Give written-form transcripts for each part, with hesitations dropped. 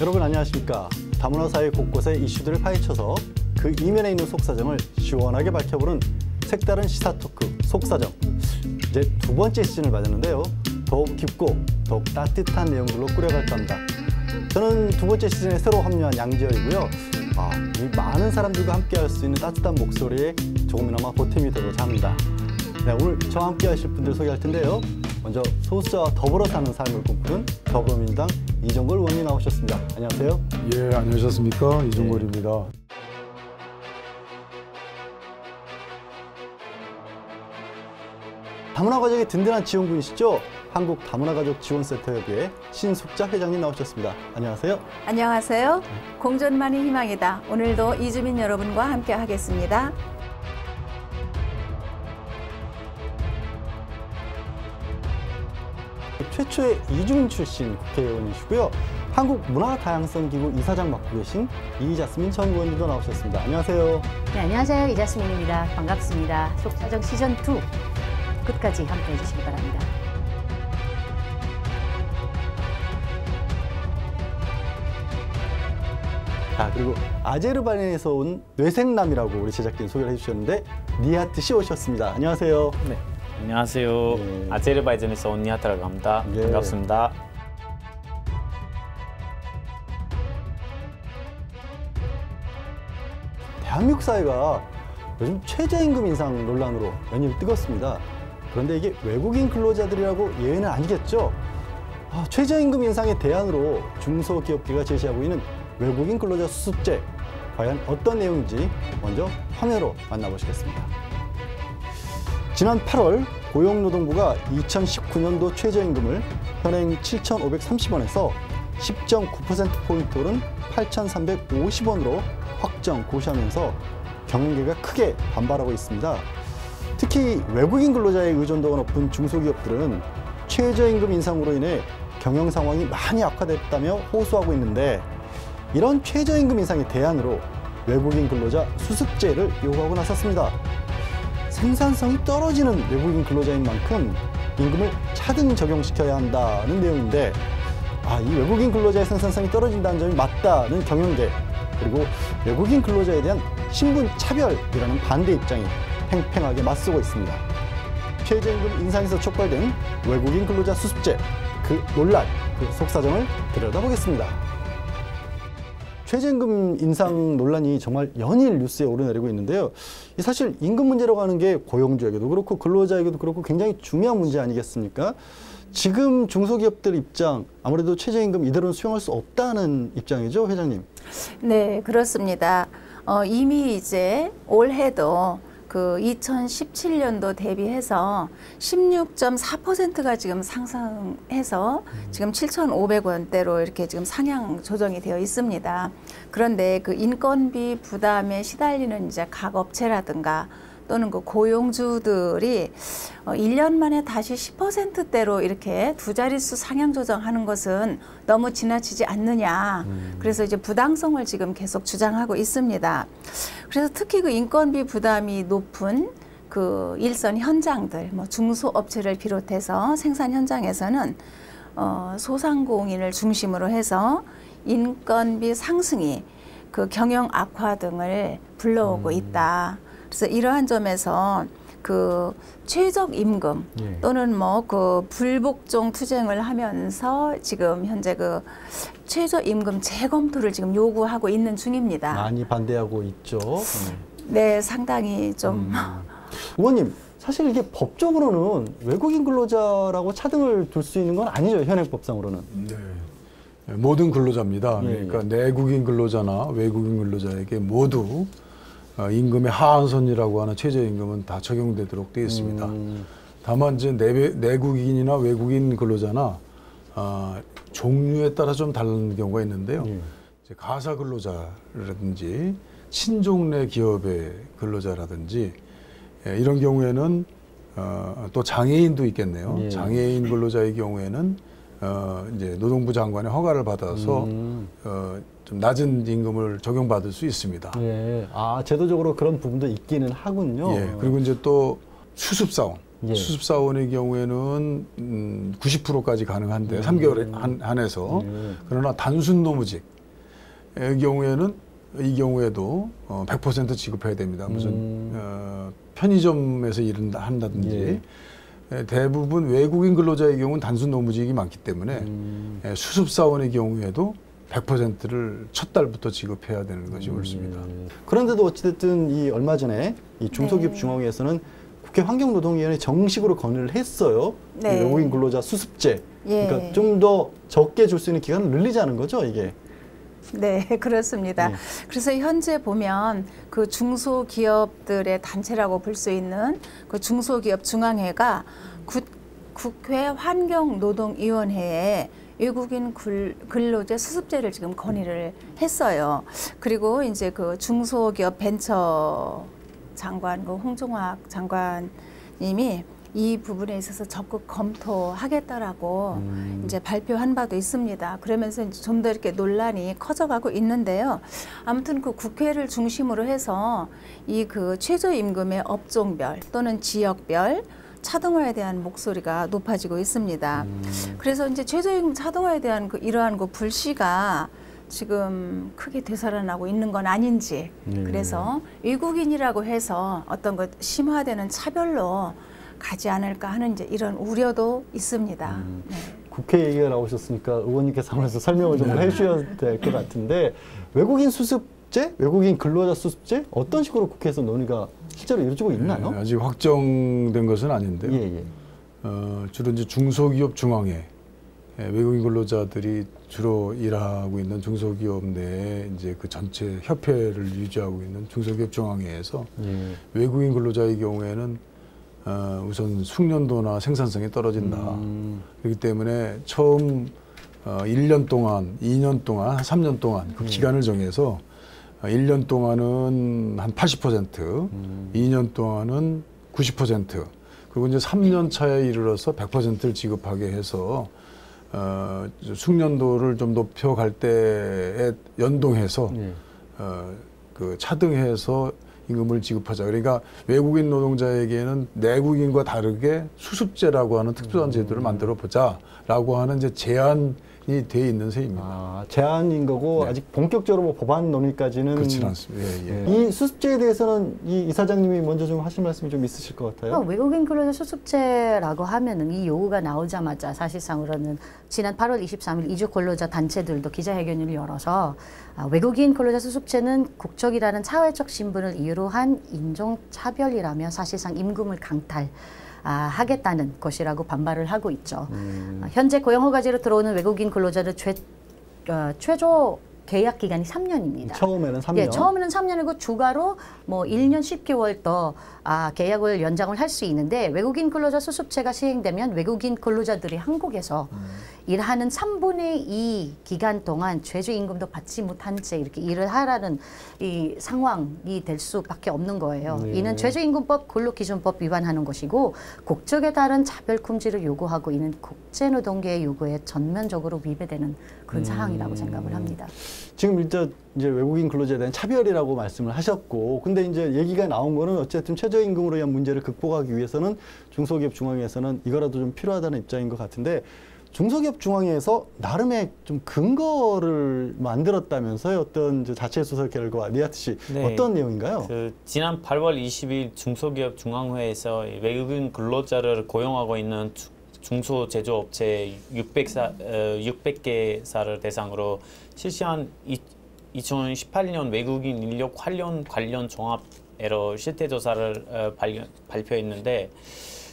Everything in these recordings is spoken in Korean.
여러분 안녕하십니까. 다문화 사회 곳곳의 이슈들을 파헤쳐서 그 이면에 있는 속사정을 시원하게 밝혀보는 색다른 시사 토크 속사정. 이제 두 번째 시즌을 맞았는데요. 더욱 깊고 더욱 따뜻한 내용들로 꾸려갈까 합니다. 저는 두 번째 시즌에 새로 합류한 양지열이고요. 이 많은 사람들과 함께할 수 있는 따뜻한 목소리에 조금이나마 보탬이 되고자 합니다. 네, 오늘 저와 함께 하실 분들 소개할 텐데요. 먼저 소수자와 더불어 사는 삶을 꿈꾸는 더불어민주당 이종걸 의원님 나오셨습니다. 안녕하세요. 예, 안녕하셨습니까? 이종걸입니다. 다문화 가족의 든든한 지원군이시죠? 한국 다문화 가족 지원센터협의회 신숙자 회장님 나오셨습니다. 안녕하세요. 안녕하세요. 공존만이 희망이다. 오늘도 이주민 여러분과 함께 하겠습니다. 최초의 이주민 출신 국회의원이시고요. 한국문화다양성기구 이사장 맡고 계신 이자스민 전 의원님도 나오셨습니다. 안녕하세요. 네, 안녕하세요. 이자스민입니다. 반갑습니다. 속사정 시즌2 끝까지 함께해 주시기 바랍니다. 그리고 아제르바이잔에서 온 뇌생남이라고 우리 제작진 소개를 해주셨는데 니하트 씨 오셨습니다. 안녕하세요. 네. 안녕하세요. 네. 아제르바이잔에서 온 니하트라고 합니다. 네. 반갑습니다. 대한민국 사회가 요즘 최저임금 인상 논란으로 연일 뜨겁습니다. 그런데 이게 외국인 근로자들이라고 예외는 아니겠죠? 최저임금 인상의 대안으로 중소기업계가 제시하고 있는 외국인 근로자 수습제, 과연 어떤 내용인지 먼저 화면으로 만나보시겠습니다. 지난 8월 고용노동부가 2019년도 최저임금을 현행 7,530원에서 10.9%포인트 오른 8,350원으로 확정 고시하면서 경영계가 크게 반발하고 있습니다. 특히 외국인 근로자의 의존도가 높은 중소기업들은 최저임금 인상으로 인해 경영 상황이 많이 악화됐다며 호소하고 있는데, 이런 최저임금 인상의 대안으로 외국인 근로자 수습제를 요구하고 나섰습니다. 생산성이 떨어지는 외국인 근로자인 만큼 임금을 차등 적용시켜야 한다는 내용인데, 이 외국인 근로자의 생산성이 떨어진다는 점이 맞다는 경영계, 그리고 외국인 근로자에 대한 신분 차별이라는 반대 입장이 팽팽하게 맞서고 있습니다. 최저임금 인상에서 촉발된 외국인 근로자 수습제, 그 논란, 그 속사정을 들여다보겠습니다. 최저임금 인상 논란이 정말 연일 뉴스에 오르내리고 있는데요. 사실 임금 문제라고 하는 게 고용주에게도 그렇고 근로자에게도 그렇고 굉장히 중요한 문제 아니겠습니까? 지금 중소기업들 입장, 아무래도 최저임금 이대로는 수용할 수 없다는 입장이죠, 회장님? 네, 그렇습니다. 이미 이제 올해도 그 2017년도 대비해서 16.4%가 지금 상승해서 지금 7,500원대로 이렇게 지금 상향 조정이 되어 있습니다. 그런데 그 인건비 부담에 시달리는 이제 각 업체라든가 또는 그 고용주들이 1년 만에 다시 10%대로 이렇게 두 자릿수 상향 조정하는 것은 너무 지나치지 않느냐. 그래서 이제 부당성을 지금 계속 주장하고 있습니다. 그래서 특히 그 인건비 부담이 높은 그 일선 현장들, 뭐 중소업체를 비롯해서 생산 현장에서는 소상공인을 중심으로 해서 인건비 상승이 그 경영 악화 등을 불러오고 있다. 그래서 이러한 점에서 그 최저임금 또는 뭐 그 불복종 투쟁을 하면서 지금 현재 그 최저임금 재검토를 지금 요구하고 있는 중입니다. 많이 반대하고 있죠. 네, 상당히 좀. 의원님, 사실 이게 법적으로는 외국인 근로자라고 차등을 둘 수 있는 건 아니죠, 현행법상으로는. 네. 모든 근로자입니다. 그러니까 내국인 근로자나 외국인 근로자에게 모두 임금의 하한선이라고 하는 최저임금은 다 적용되도록 되어 있습니다. 다만 이제 내국인이나 외국인 근로자나 종류에 따라 좀 다른 경우가 있는데요. 이제 가사 근로자라든지 친종내 기업의 근로자라든지 이런 경우에는 또 장애인도 있겠네요. 장애인 근로자의 경우에는 이제 노동부 장관의 허가를 받아서 좀 낮은 임금을 적용받을 수 있습니다. 예. 아, 제도적으로 그런 부분도 있기는 하군요. 예. 그리고 이제 또 수습사원. 예. 수습사원의 경우에는 90%까지 가능한데 3개월에 한해서 그러나 단순 노무직의 경우에는 이 경우에도 100% 지급해야 됩니다. 무슨 편의점에서 일을 한다든지 대부분 외국인 근로자의 경우는 단순 노무직이 많기 때문에 수습사원의 경우에도 100%를 첫 달부터 지급해야 되는 것이 옳습니다. 그런데도 어찌됐든 이 얼마 전에 이 중소기업 중앙회에서는 국회 환경노동위원회 정식으로 건의를 했어요. 네. 이 외국인 근로자 수습제. 예. 그러니까 좀 더 적게 줄 수 있는 기간을 늘리자는 거죠, 이게. 네, 그렇습니다. 네. 그래서 현재 보면 그 중소기업들의 단체라고 볼 수 있는 그 중소기업 중앙회가 국회 환경노동위원회에 외국인 근로자 수습제를 지금 건의를 했어요. 그리고 이제 그 중소기업 벤처 장관, 그 홍종학 장관님이 이 부분에 있어서 적극 검토하겠다라고 이제 발표한 바도 있습니다. 그러면서 좀 더 이렇게 논란이 커져가고 있는데요. 아무튼 그 국회를 중심으로 해서 이 그 최저임금의 업종별 또는 지역별 차등화에 대한 목소리가 높아지고 있습니다. 그래서 이제 최저임금 차등화에 대한 그 이러한 그 불씨가 지금 크게 되살아나고 있는 건 아닌지, 그래서 외국인이라고 해서 어떤 것 심화되는 차별로 가지 않을까 하는 이제 이런 우려도 있습니다. 네. 국회 얘기가 나오셨으니까 의원님께서 한번 설명을 좀 해주셔야 될 것 같은데, 외국인 수습제, 외국인 근로자 수습제 어떤 식으로 국회에서 논의가 실제로 이루어지고 있나요? 네, 아직 확정된 것은 아닌데요. 예. 주로 이제 중소기업 중앙회, 외국인 근로자들이 주로 일하고 있는 중소기업 내에 이제 그 전체 협회를 유지하고 있는 중소기업 중앙회에서 외국인 근로자의 경우에는 우선 숙련도나 생산성이 떨어진다. 그렇기 때문에 처음 1년 동안, 2년 동안, 3년 동안 그 기간을 정해서 1년 동안은 한 80%, 2년 동안은 90%, 그리고 이제 3년 차에 이르러서 100%를 지급하게 해서 숙련도를 좀 높여갈 때에 연동해서 그 차등해서 임금을 지급하자. 그러니까 외국인 노동자에게는 내국인과 다르게 수습제라고 하는 특별한 제도를 만들어 보자라고 하는 이제 제안이 돼 있는 셈입니다. 아, 제안인 거고 아직 본격적으로 뭐 법안 논의까지는 그렇지는 않습니다. 이 수습제에 대해서는 이 이사장님이 먼저 좀 하실 말씀이 좀 있으실 것 같아요. 외국인 근로자 수습제라고 하면은 이 요구가 나오자마자 사실상으로는 지난 8월 23일 이주 근로자 단체들도 기자회견을 열어서 외국인 근로자 수습제는 국적이라는 사회적 신분을 이유로 한 인종차별이라며 사실상 임금을 강탈하겠다는 것이라고 반발을 하고 있죠. 현재 고용허가제로 들어오는 외국인 근로자들 최저 계약 기간이 3년입니다. 처음에는 3년. 예, 처음에는 3년이고 추가로 뭐 1년 10개월 더 계약을 연장을 할 수 있는데, 외국인 근로자 수습제가 시행되면 외국인 근로자들이 한국에서 일하는 3분의 2 기간 동안 최저임금도 받지 못한 채 이렇게 일을 하라는 이 상황이 될 수밖에 없는 거예요. 이는 최저임금법, 근로기준법 위반하는 것이고 국적에 따른 차별 금지를 요구하고 있는 국제노동계의 요구에 전면적으로 위배되는 그런 상황이라고 생각을 합니다. 지금 이제 외국인 근로자에 대한 차별이라고 말씀을 하셨고, 근데 이제 얘기가 나온 거는 어쨌든 최저임금으로 인한 문제를 극복하기 위해서는 중소기업 중앙회에서는 이거라도 좀 필요하다는 입장인 것 같은데, 중소기업 중앙회에서 나름의 좀 근거를 만들었다면서요? 어떤 자체 수사 결과, 리아트 씨 어떤 내용인가요? 지난 8월 20일 중소기업 중앙회에서 외국인 근로자를 고용하고 있는 중소제조업체 600개사를 대상으로 실시한 2018년 외국인 인력 관련 종합에러 실태조사를 발표했는데,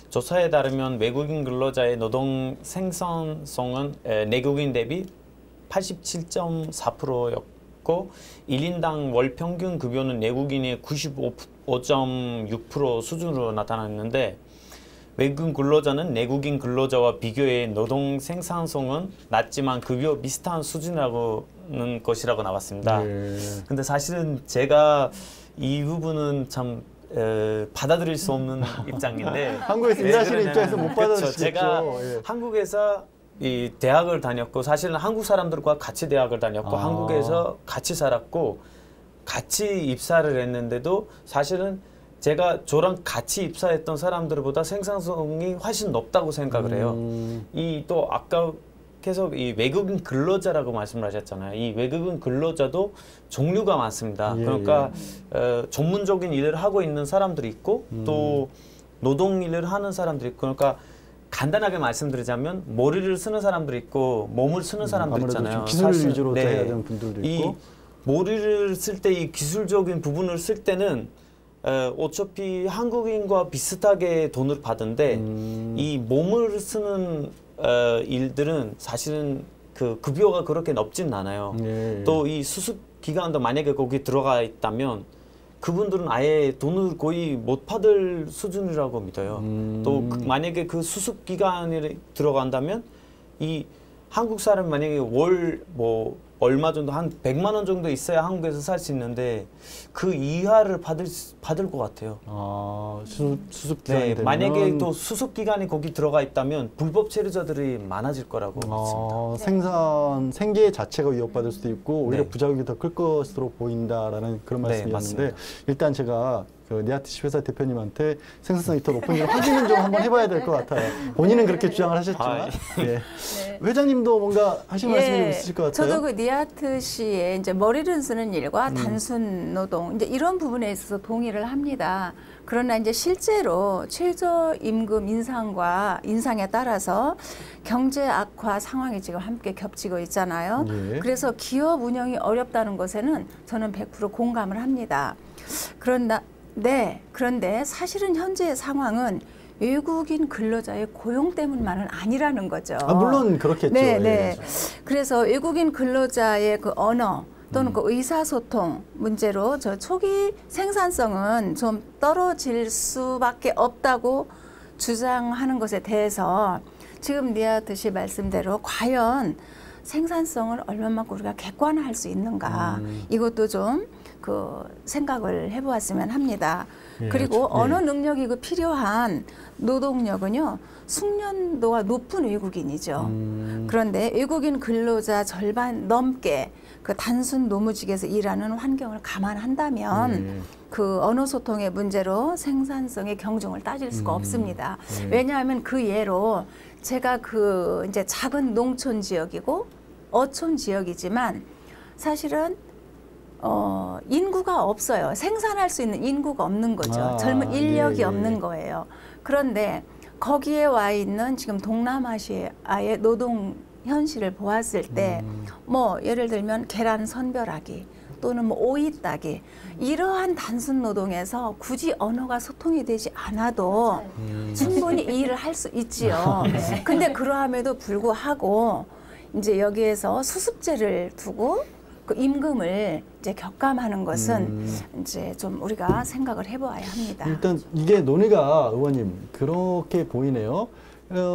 조사에 따르면 외국인 근로자의 노동 생산성은 내국인 대비 87.4%였고 1인당 월 평균 급여는 내국인의 95.6% 수준으로 나타났는데, 외국인 근로자는 내국인 근로자와 비교해 노동 생산성은 낮지만 급여 비슷한 수준이라는 것이라고 나왔습니다. 근데 사실은 제가 이 부분은 참 받아들일 수 없는 입장인데 한국에서 일하시는 입장에서 못 받아들이시죠. 제가 한국에서 이 대학을 다녔고 사실은 한국 사람들과 같이 대학을 다녔고 한국에서 같이 살았고 같이 입사를 했는데도 사실은 제가 저랑 같이 입사했던 사람들보다 생산성이 훨씬 높다고 생각을 해요. 이 또 아까 계속 이 외국인 근로자라고 말씀을 하셨잖아요. 이 외국인 근로자도 종류가 많습니다. 그러니까 전문적인 일을 하고 있는 사람들이 있고 또 노동 일을 하는 사람들이 있고 그러니까 간단하게 말씀드리자면 머리를 쓰는 사람들이 있고 몸을 쓰는 사람들 있잖아요. 기술 위주로 해야 되는 분들도 있고. 이 머리를 쓸 때 이 기술적인 부분을 쓸 때는 어차피 한국인과 비슷하게 돈을 받는데 이 몸을 쓰는 일들은 사실은 그 급여가 그렇게 높진 않아요. 또 이 수습 기간도 만약에 거기 들어가 있다면 그분들은 아예 돈을 거의 못 받을 수준이라고 믿어요. 또 만약에 그 수습 기간에 들어간다면 이 한국 사람 만약에 월 뭐 얼마 정도 한 100만 원 정도 있어야 한국에서 살 수 있는데 그 이하를 받을 것 같아요. 수습 기간이 되면 만약에 또 수습 기간이 거기 들어가 있다면 불법 체류자들이 많아질 거라고 믿습니다. 생산 생계 자체가 위협받을 수도 있고 오히려 네. 부작용이 더 클 것으로 보인다라는 그런 네, 말씀이었는데 맞습니다. 일단 제가 그 니아트시 회사 대표님한테 생산성이 더 높은지 확인을 좀 한번 해봐야 될 것 같아요. 본인은 그렇게 주장을 하셨지만 예. 회장님도 뭔가 하실 말씀이 좀 있으실 것 같아요. 저도 그 니아트시의 이제 머리를 쓰는 일과 단순 노동 이제 이런 부분에 있어서 동의를 합니다. 그러나 이제 실제로 최저임금 인상에 따라서 경제 악화 상황이 지금 함께 겹치고 있잖아요. 예. 그래서 기업 운영이 어렵다는 것에는 저는 100% 공감을 합니다. 그런데 사실은 현재의 상황은 외국인 근로자의 고용 때문만은 아니라는 거죠. 물론 그렇겠죠. 네. 예. 그래서 외국인 근로자의 그 언어 또는 그 의사소통 문제로 저 초기 생산성은 좀 떨어질 수밖에 없다고 주장하는 것에 대해서 지금 니아트시 말씀대로 과연 생산성을 얼마만큼 우리가 객관화할 수 있는가 이것도 좀 그 생각을 해보았으면 합니다. 그리고 언어 능력이 그 필요한 노동력은요 숙련도가 높은 외국인이죠. 그런데 외국인 근로자 절반 넘게 그 단순 노무직에서 일하는 환경을 감안한다면 그 언어 소통의 문제로 생산성의 경중을 따질 수가 없습니다. 왜냐하면 그 예로 제가 그 이제 작은 농촌 지역이고 어촌 지역이지만 사실은 인구가 없어요. 생산할 수 있는 인구가 없는 거죠. 젊은 인력이 없는 거예요. 그런데 거기에 와 있는 지금 동남아시아의 노동 현실을 보았을 때 뭐 예를 들면 계란 선별하기 또는 뭐 오이 따기 이러한 단순 노동에서 굳이 언어가 소통이 되지 않아도 충분히 이 일을 할 수 있지요. 근데 그러함에도 불구하고 이제 여기에서 수습제를 두고 그 임금을 이제 격감하는 것은 이제 좀 우리가 생각을 해보아야 합니다. 일단 이게 논의가 의원님 그렇게 보이네요.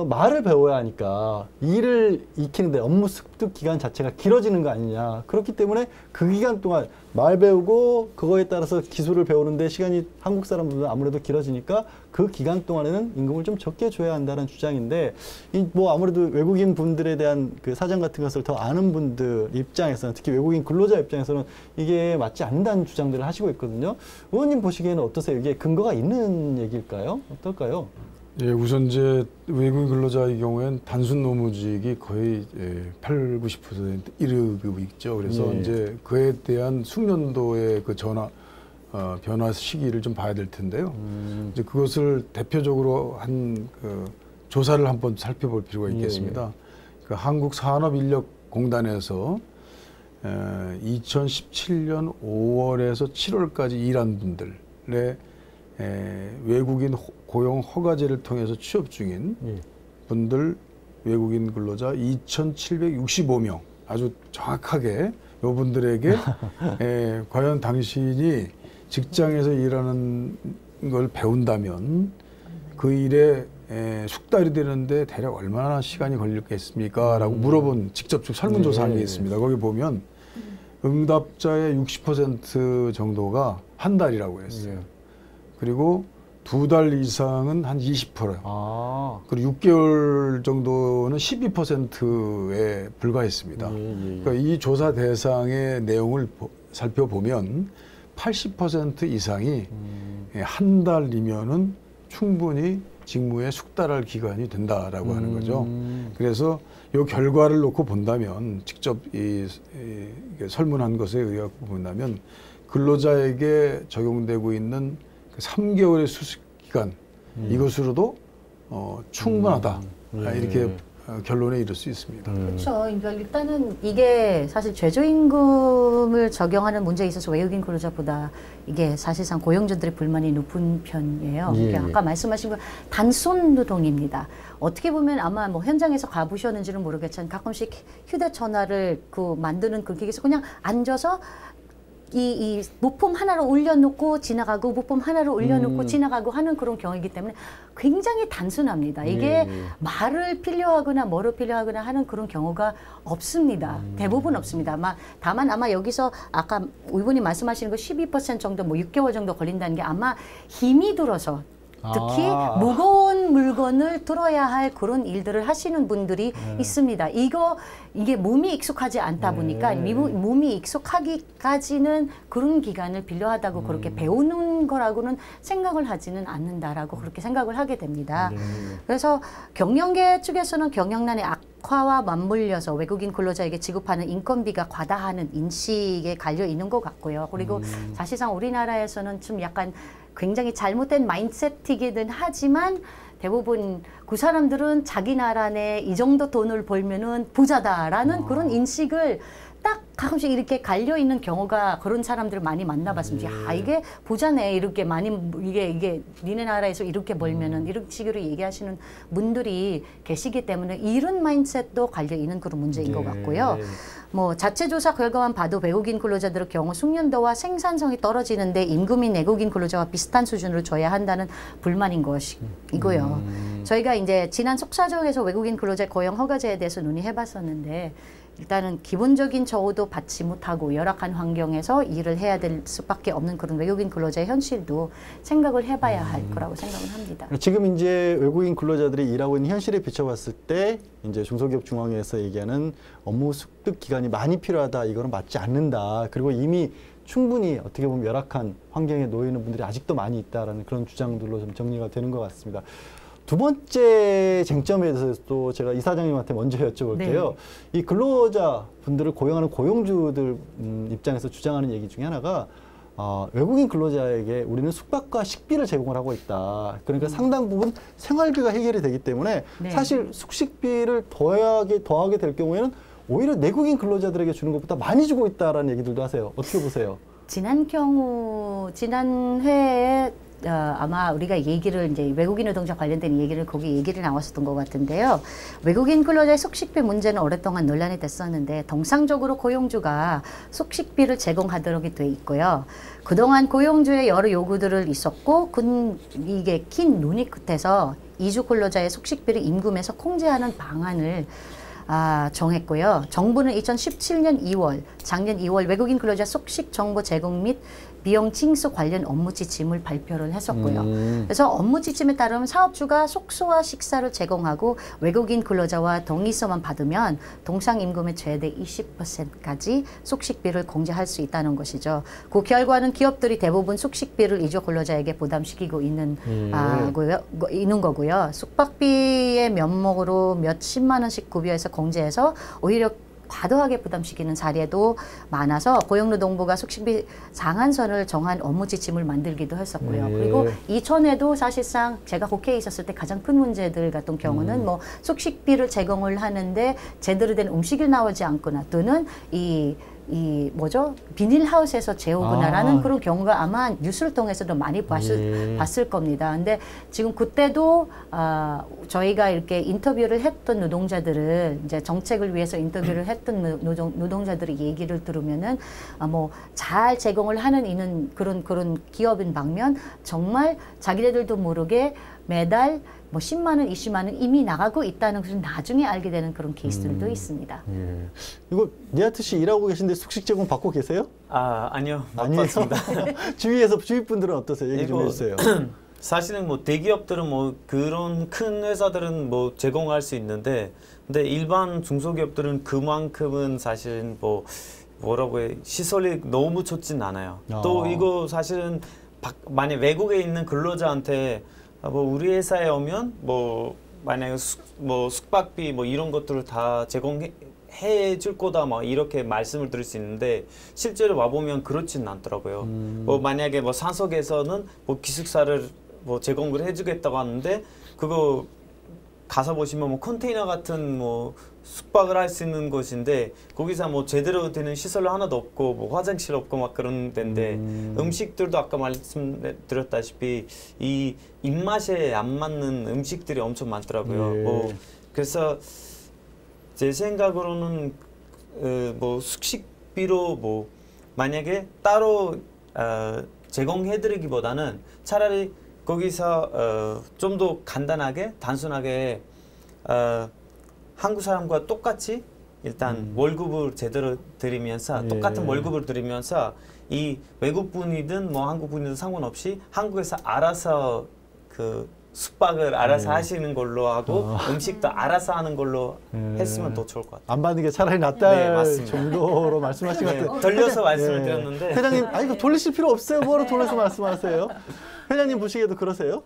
말을 배워야 하니까 일을 익히는데 업무 습득 기간 자체가 길어지는 거 아니냐. 그렇기 때문에 그 기간 동안 말 배우고 그거에 따라서 기술을 배우는데 시간이 한국 사람들은 아무래도 길어지니까 그 기간 동안에는 임금을 좀 적게 줘야 한다는 주장인데 뭐 아무래도 외국인 분들에 대한 그 사정 같은 것을 더 아는 분들 입장에서는 특히 외국인 근로자 입장에서는 이게 맞지 않는다는 주장들을 하시고 있거든요. 의원님 보시기에는 어떠세요? 이게 근거가 있는 얘기일까요? 어떨까요? 예, 우선 이제 외국인 근로자의 경우에는 단순 노무직이 거의 80~90% 이르고 있죠. 그래서 이제 그에 대한 숙련도의 그 변화 시기를 좀 봐야 될 텐데요. 이제 그것을 대표적으로 한 그 조사를 한번 살펴볼 필요가 있겠습니다. 그 한국산업인력공단에서 2017년 5월에서 7월까지 일한 분들의 외국인 고용 허가제를 통해서 취업 중인 분들 외국인 근로자 2,765명 아주 정확하게 이분들에게 과연 당신이 직장에서 일하는 걸 배운다면 그 일에 숙달이 되는데 대략 얼마나 시간이 걸리겠습니까? 라고 물어본 직접 설문조사한 게 있습니다. 거기 보면 응답자의 60% 정도가 한 달이라고 했어요. 그리고 2달 이상은 한 20%요. 아. 그리고 6개월 정도는 12%에 불과했습니다. 그러니까 이 조사 대상의 내용을 살펴보면 80% 이상이 한 달이면은 충분히 직무에 숙달할 기간이 된다라고 하는 거죠. 그래서 이 결과를 놓고 본다면 직접 설문한 것에 의하고 본다면 근로자에게 적용되고 있는 그 3개월의 수습 기간 이것으로도 충분하다 이렇게 결론에 이를 수 있습니다. 그렇죠. 그러니까 일단은 이게 사실 최저임금을 적용하는 문제에 있어서 외국인 근로자보다 이게 사실상 고용주들의 불만이 높은 편이에요. 그러니까 아까 말씀하신 거 단순 노동입니다. 어떻게 보면 아마 뭐 현장에서 가보셨는지는 모르겠지만 가끔씩 휴대전화를 만드는 그 기계에서 그냥 앉아서 이 부품 하나를 올려놓고 지나가고 부품 하나를 올려놓고 지나가고 하는 그런 경우이기 때문에 굉장히 단순합니다. 이게 말을 필요하거나 뭐를 필요하거나 하는 그런 경우가 없습니다. 대부분 없습니다. 다만 아마 여기서 아까 의원님 말씀하시는 거 12% 정도 뭐 6개월 정도 걸린다는 게 아마 힘이 들어서 특히 무거운 물건을 들어야 할 그런 일들을 하시는 분들이 있습니다. 이게 몸이 익숙하지 않다 보니까 몸이 익숙하기까지는 그런 기간을 필요하다고 그렇게 배우는 거라고는 생각을 하지는 않는다라고 그렇게 생각을 하게 됩니다. 그래서 경영계 측에서는 경영난의 악화와 맞물려서 외국인 근로자에게 지급하는 인건비가 과다하는 인식에 갈려 있는 것 같고요. 그리고 사실상 우리나라에서는 좀 약간 굉장히 잘못된 마인드셋이기는 하지만 대부분 그 사람들은 자기 나라 내 이 정도 돈을 벌면은 부자다라는 그런 인식을 딱 가끔씩 이렇게 갈려 있는 경우가 그런 사람들을 많이 만나봤습니다. 이게 부자네 이렇게 많이 이게 니네 나라에서 이렇게 벌면은 이런 식으로 얘기하시는 분들이 계시기 때문에 이런 마인드셋도 갈려 있는 그런 문제인 것 같고요. 뭐 자체 조사 결과만 봐도 외국인 근로자들의 경우 숙련도와 생산성이 떨어지는데 임금인 내국인 근로자와 비슷한 수준으로 줘야 한다는 불만인 것이고요. 저희가 이제 지난 속사정에서 외국인 근로자 고용 허가제에 대해서 논의해봤었는데 일단은 기본적인 저우도 받지 못하고 열악한 환경에서 일을 해야 될 수밖에 없는 그런 외국인 근로자의 현실도 생각을 해봐야 할 거라고 생각을 합니다. 지금 이제 외국인 근로자들이 일하고 있는 현실에 비춰봤을 때 이제 중소기업중앙회에서 얘기하는 업무 습득 기간이 많이 필요하다. 이거는 맞지 않는다. 그리고 이미 충분히 어떻게 보면 열악한 환경에 놓여 있는 분들이 아직도 많이 있다라는 그런 주장들로 좀 정리가 되는 것 같습니다. 두 번째 쟁점에 대해서도 제가 이사장님한테 먼저 여쭤볼게요. 이 근로자 분들을 고용하는 고용주들 입장에서 주장하는 얘기 중에 하나가 외국인 근로자에게 우리는 숙박과 식비를 제공을 하고 있다. 그러니까 상당 부분 생활비가 해결이 되기 때문에 사실 숙식비를 더하게 될 경우에는 오히려 내국인 근로자들에게 주는 것보다 많이 주고 있다라는 얘기들도 하세요. 어떻게 보세요? 지난 회에 아마 우리가 얘기를 이제 외국인 노동자 관련된 얘기를 거기 얘기를 나왔었던 것 같은데요. 외국인 근로자의 숙식비 문제는 오랫동안 논란이 됐었는데 통상적으로 고용주가 숙식비를 제공하도록 돼 있고요. 그동안 고용주의 여러 요구들을 있었고 이게 긴 논의 끝에서 이주 근로자의 숙식비를 임금에서 공제하는 방안을 정했고요. 정부는 2017년 2월, 작년 2월 외국인 근로자 숙식 정보 제공 및 비용 징수 관련 업무 지침을 발표를 했었고요. 그래서 업무 지침에 따르면 사업주가 숙소와 식사를 제공하고 외국인 근로자와 동의서만 받으면 동상임금의 최대 20%까지 숙식비를 공제할 수 있다는 것이죠. 그 결과는 기업들이 대부분 숙식비를 이주 근로자에게 부담시키고 있는 거고요. 숙박비의 면목으로 몇십만 원씩 급여해서 공제해서 오히려 과도하게 부담시키는 사례도 많아서 고용노동부가 숙식비 상한선을 정한 업무 지침을 만들기도 했었고요. 그리고 이전에도 사실상 제가 국회에 있었을 때 가장 큰 문제들 같은 경우는 뭐 숙식비를 제공을 하는데 제대로 된 음식이 나오지 않거나 또는 비닐하우스에서 재우거나라는 그런 경우가 아마 뉴스를 통해서도 많이 봤을 겁니다. 근데 지금 그때도 저희가 이렇게 인터뷰를 했던 노동자들을 이제 정책을 위해서 인터뷰를 했던 노동자들의 얘기를 들으면은 잘 제공을 하는 그런 기업인 반면 정말 자기네들도 모르게 매달 10만 원, 20만 원 이미 나가고 있다는 것을 나중에 알게 되는 그런 케이스들도 있습니다. 이거 니아트 씨 일하고 계신데 숙식 제공 받고 계세요? 아니요. 못 받습니다. 주위 분들은 어떠세요? 얘기 좀 해주세요. 사실은 뭐 대기업들은 뭐 그런 큰 회사들은 뭐 제공할 수 있는데, 근데 일반 중소기업들은 그만큼은 사실은 뭐 뭐라고 해, 시설이 너무 좋진 않아요. 또 이거 사실은 만약 외국에 있는 근로자한테 뭐 우리 회사에 오면 뭐 만약에 뭐 숙박비 뭐 이런 것들을 다 제공해 줄 거다 막 이렇게 말씀을 드릴 수 있는데, 실제로 와보면 그렇지는 않더라고요. 뭐 만약에 뭐 산속에서는 뭐 기숙사를 뭐 제공을 해주겠다고 하는데, 그거 가서 보시면 뭐 컨테이너 같은 뭐 숙박을 할 수 있는 곳인데, 거기서 뭐 제대로 되는 시설 하나도 없고 뭐 화장실 없고 막 그런 데인데, 음식들도 아까 말씀드렸다시피 이 입맛에 안 맞는 음식들이 엄청 많더라고요. 뭐 그래서 제 생각으로는 뭐 숙식비로 뭐 만약에 따로 제공해드리기보다는 차라리 거기서 좀 더 간단하게 단순하게 한국 사람과 똑같이 일단 월급을 제대로 드리면서 똑같은 월급을 드리면서 이 외국 분이든 뭐 한국 분이든 상관없이 한국에서 알아서 그 숙박을 알아서 하시는 걸로 하고 음식도 알아서 하는 걸로 했으면 더 좋을 것 같아요. 안 받는 게 차라리 낫다 네, 맞습니다. 정도로 말씀하신 것 같아요. 돌려서 말씀을 드렸는데, 회장님, 아니 그 돌리실 필요 없어요. 뭐로 돌려서 말씀하세요? 회장님 보시기에도 그러세요?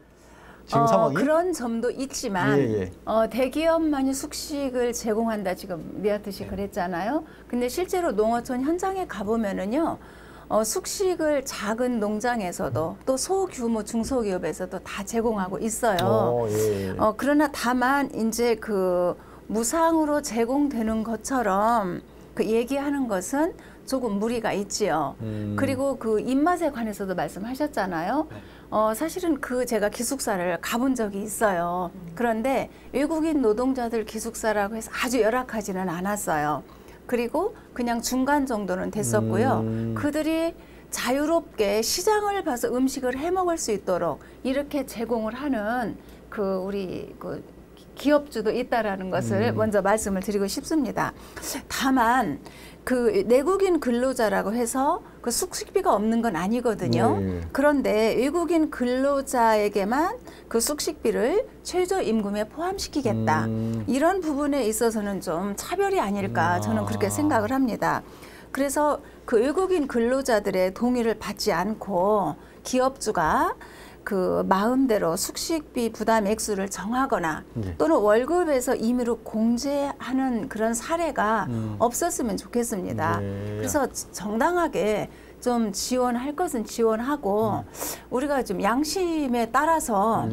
지금 상황이? 그런 점도 있지만 예. 대기업만이 숙식을 제공한다 지금 미아트 씨 그랬잖아요. 근데 실제로 농어촌 현장에 가보면은요. 숙식을 작은 농장에서도 또 소규모 중소기업에서도 다 제공하고 있어요. 그러나 다만 이제 그 무상으로 제공되는 것처럼 그 얘기하는 것은 조금 무리가 있지요. 그리고 그 입맛에 관해서도 말씀하셨잖아요. 사실은 제가 기숙사를 가본 적이 있어요. 그런데 외국인 노동자들 기숙사라고 해서 아주 열악하지는 않았어요. 그리고 그냥 중간 정도는 됐었고요. 그들이 자유롭게 시장을 봐서 음식을 해 먹을 수 있도록 이렇게 제공을 하는 우리 기업주도 있다라는 것을 먼저 말씀을 드리고 싶습니다. 다만 그 내국인 근로자라고 해서 그 숙식비가 없는 건 아니거든요. 그런데 외국인 근로자에게만 그 숙식비를 최저임금에 포함시키겠다. 이런 부분에 있어서는 좀 차별이 아닐까 저는 그렇게 생각을 합니다. 그래서 그 외국인 근로자들의 동의를 받지 않고 기업주가 그 마음대로 숙식비 부담 액수를 정하거나 또는 월급에서 임의로 공제하는 그런 사례가 없었으면 좋겠습니다. 그래서 정당하게 좀 지원할 것은 지원하고 우리가 좀 양심에 따라서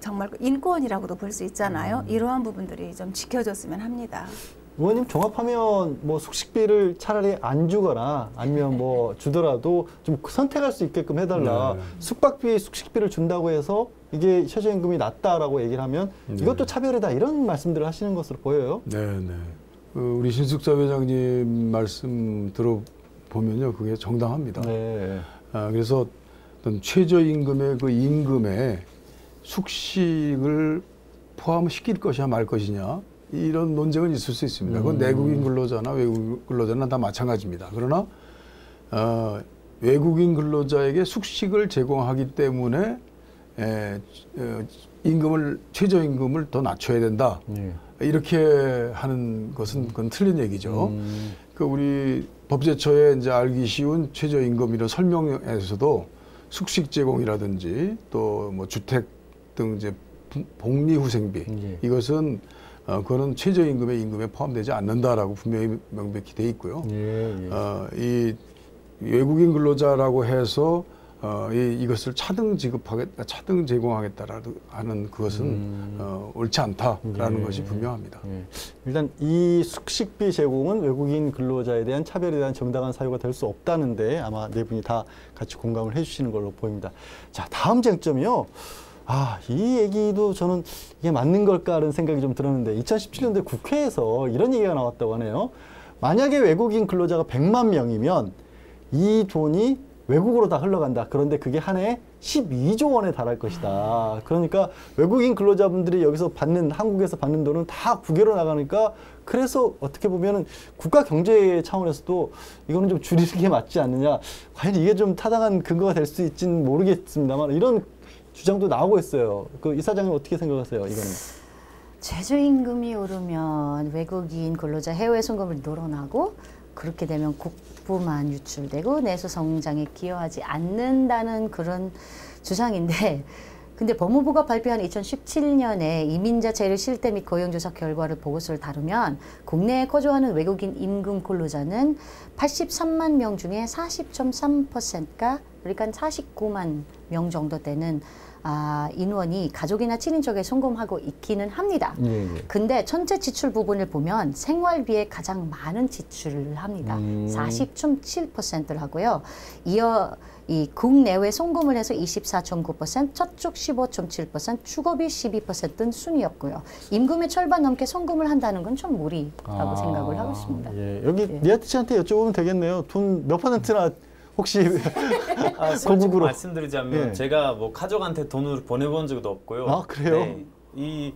정말 인권이라고도 볼 수 있잖아요. 이러한 부분들이 좀 지켜졌으면 합니다. 의원님 종합하면 뭐 숙식비를 차라리 안 주거나 아니면 뭐 주더라도 좀 선택할 수 있게끔 해달라. 숙박비, 숙식비를 준다고 해서 이게 최저임금이 낮다라고 얘기를 하면 이것도 차별이다 이런 말씀들을 하시는 것으로 보여요. 네네. 우리 신숙사 회장님 말씀 들어보면요, 그게 정당합니다. 그래서 어떤 최저임금의 그 임금에 숙식을 포함시킬 것이냐 말 것이냐. 이런 논쟁은 있을 수 있습니다. 그건 내국인 근로자나 외국인 근로자나 다 마찬가지입니다. 그러나 외국인 근로자에게 숙식을 제공하기 때문에 최저임금을 더 낮춰야 된다. 이렇게 하는 것은 그건 틀린 얘기죠. 그 우리 법제처에 이제 알기 쉬운 최저임금 이런 설명에서도 숙식 제공이라든지 또 뭐 주택 등 이제 복리후생비 이것은 그거는 최저임금의 임금에 포함되지 않는다라고 분명히 명백히 돼 있고요. 이 외국인 근로자라고 해서 이것을 차등 제공하겠다라는 하는 그것은 옳지 않다라는 것이 분명합니다. 일단 이 숙식비 제공은 외국인 근로자에 대한 차별에 대한 정당한 사유가 될 수 없다는데 아마 네 분이 다 같이 공감을 해주시는 걸로 보입니다. 자, 다음 쟁점이요. 이 얘기도 저는 이게 맞는 걸까라는 생각이 좀 들었는데 2017년도에 국회에서 이런 얘기가 나왔다고 하네요. 만약에 외국인 근로자가 100만 명이면 이 돈이 외국으로 다 흘러간다. 그런데 그게 한 해에 12조 원에 달할 것이다. 그러니까 외국인 근로자분들이 여기서 한국에서 받는 돈은 다 국외로 나가니까 그래서 어떻게 보면은 국가 경제 차원에서도 이거는 좀 줄이는 게 맞지 않느냐. 과연 이게 좀 타당한 근거가 될 수 있지는 모르겠습니다만 이런 주장도 나오고 있어요. 그 이사장님 어떻게 생각하세요? 이거는? 최저임금이 오르면 외국인 근로자 해외 송금을 늘어나고 그렇게 되면 국부만 유출되고 내수 성장에 기여하지 않는다는 그런 주장인데 근데 법무부가 발표한 2017년에 이민자 재료 실태 및 고용조사 결과를 보고서를 다루면 국내에 거주하는 외국인 임금 근로자는 83만 명 중에 40.3%가 그러니까 49만 명 정도 되는 인원이 가족이나 친인척에 송금하고 있기는 합니다. 근데 전체 지출 부분을 보면 생활비에 가장 많은 지출을 합니다. 40.7%를 하고요. 이어 이 국내외 송금을 해서 24.9%, 저축 15.7%, 주거비 12%는 순이었고요. 임금의 절반 넘게 송금을 한다는 건 좀 무리라고 생각을 하고 있습니다. 예. 여기 니아트 씨한테 여쭤보면 되겠네요. 돈 몇 퍼센트나 혹시 솔직히 말씀드리자면 제가 뭐 가족한테 돈을 보내본 적도 없고요. 아, 그래요? 네.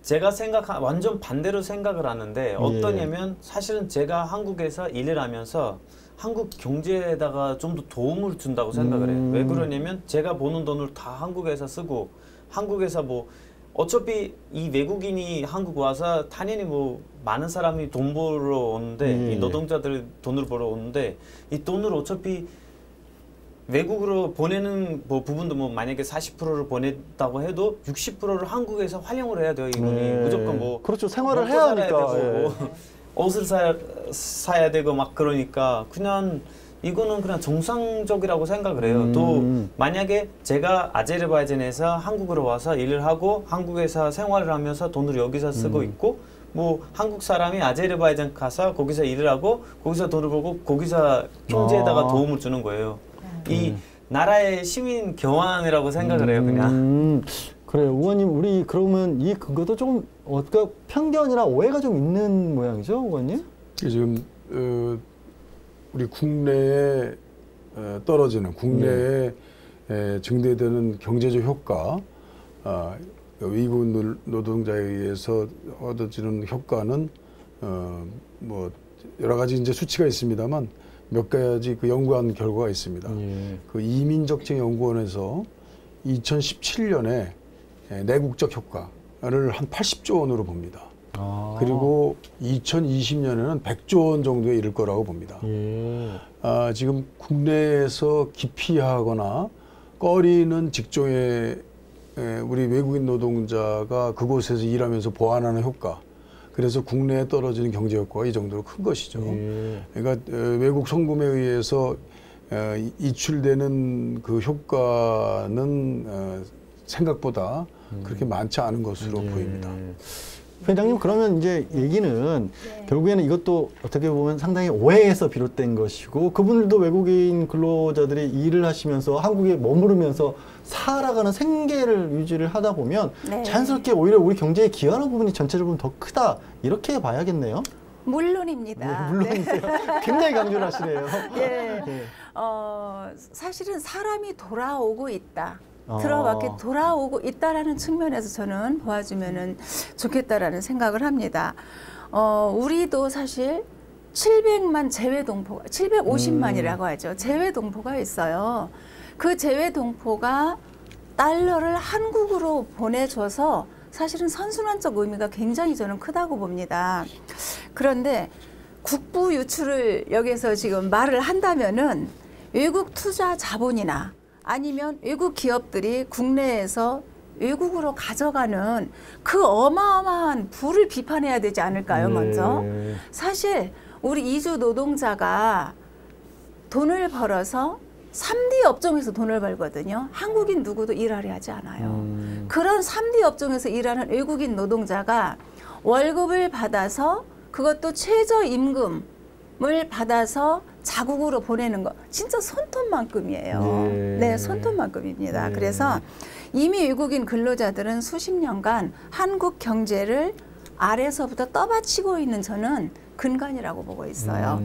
제가 완전 반대로 생각을 하는데 어떠냐면 사실은 제가 한국에서 일을 하면서 한국 경제에다가 좀 더 도움을 준다고 생각을 해요. 왜 그러냐면 제가 버는 돈을 다 한국에서 쓰고 한국에서 뭐 어차피 이 외국인이 한국 와서 당연히 뭐 많은 사람이 돈 벌어 오는데 이 노동자들이 돈을 벌어 오는데 이 돈을 어차피 외국으로 보내는 뭐 부분도 뭐 만약에 40%를 보냈다고 해도 60%를 한국에서 활용을 해야 돼요. 이분이 무조건 뭐 그렇죠. 생활을 해야 하니까 되고, 뭐 옷을 사야 되고 막 그러니까 그냥 이거는 그냥 정상적이라고 생각을 해요. 또 만약에 제가 아제르바이잔에서 한국으로 와서 일을 하고 한국에서 생활을 하면서 돈을 여기서 쓰고 있고 뭐 한국 사람이 아제르바이잔 가서 거기서 일을 하고 거기서 돈을 벌고 거기서 경제에다가 도움을 주는 거예요. 이 나라의 시민 교환이라고 생각을 해요, 그냥. 그래요. 의원님, 우리 그러면 이 근거도 조금 편견이나 오해가 좀 있는 모양이죠, 의원님? 지금 우리 국내에 떨어지는 국내에 증대되는 경제적 효과, 외국인 노동자에 의해서 얻어지는 효과는 뭐 여러 가지 이제 수치가 있습니다만 몇 가지 그 연구한 결과가 있습니다. 그 이민적정연구원에서 2017년에 내국적 효과를 한 80조 원으로 봅니다. 그리고 2020년에는 100조 원 정도에 이를 거라고 봅니다. 지금 국내에서 기피하거나 꺼리는 직종에 우리 외국인 노동자가 그곳에서 일하면서 보완하는 효과, 그래서 국내에 떨어지는 경제 효과가 이 정도로 큰 것이죠. 그러니까 외국 송금에 의해서 이출되는 그 효과는 생각보다 그렇게 많지 않은 것으로 보입니다. 회장님, 그러면 이제 얘기는 결국에는 이것도 어떻게 보면 상당히 오해에서 비롯된 것이고 그분들도 외국인 근로자들이 일을 하시면서 한국에 머무르면서 살아가는 생계를 유지를 하다 보면 자연스럽게 오히려 우리 경제에 기여하는 부분이 전체적으로 더 크다 이렇게 봐야겠네요. 물론입니다. 물론이세요. 굉장히 강조를 하시네요. 사실은 사람이 돌아오고 있다. 들어밖에 돌아오고 있다라는 측면에서 저는 보아주면은 좋겠다라는 생각을 합니다. 우리도 사실 700만 재외동포가 750만이라고 하죠. 재외동포가 있어요. 그 재외동포가 달러를 한국으로 보내줘서 사실은 선순환적 의미가 굉장히 저는 크다고 봅니다. 그런데 국부 유출을 여기서 지금 말을 한다면은 외국 투자 자본이나 아니면 외국 기업들이 국내에서 외국으로 가져가는 그 어마어마한 부를 비판해야 되지 않을까요, 먼저? 사실 우리 이주 노동자가 돈을 벌어서 3D 업종에서 돈을 벌거든요. 한국인 누구도 일하려 하지 않아요. 그런 3D 업종에서 일하는 외국인 노동자가 월급을 받아서 그것도 최저임금을 받아서 자국으로 보내는 거 진짜 손톱만큼이에요. 네, 손톱만큼입니다. 그래서 이미 외국인 근로자들은 수십 년간 한국 경제를 아래서부터 떠받치고 있는 저는 근간이라고 보고 있어요.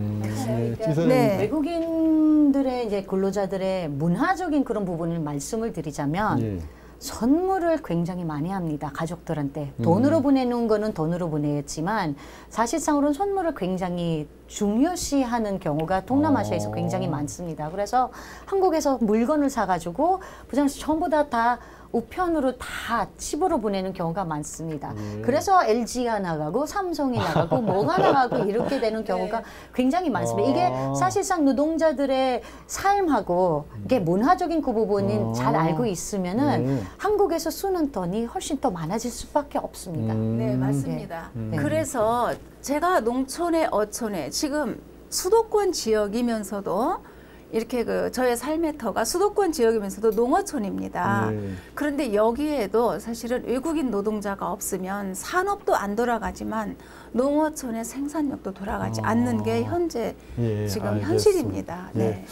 외국인들의 이제 근로자들의 문화적인 그런 부분을 말씀을 드리자면 선물을 굉장히 많이 합니다. 가족들한테. 돈으로 보내는 거는 돈으로 보내지만 사실상으로는 선물을 굉장히 중요시하는 경우가 동남아시아에서 굉장히 많습니다. 그래서 한국에서 물건을 사가지고 부장에서 전부 다 우편으로 다 칩으로 보내는 경우가 많습니다. 그래서 LG가 나가고 삼성이 나가고 뭐가 나가고 이렇게 되는 경우가 굉장히 많습니다. 이게 사실상 노동자들의 삶하고 이게 문화적인 그 부분은 잘 알고 있으면은 한국에서 쓰는 돈이 훨씬 더 많아질 수밖에 없습니다. 네, 맞습니다. 네. 그래서 제가 농촌에 어촌에 지금 수도권 지역이면서도 이렇게 저의 삶의 터가 수도권 지역이면서도 농어촌입니다. 그런데 여기에도 사실은 외국인 노동자가 없으면 산업도 안 돌아가지만 농어촌의 생산력도 돌아가지 않는 게 현재 지금 알겠습니다. 현실입니다. 네. 네.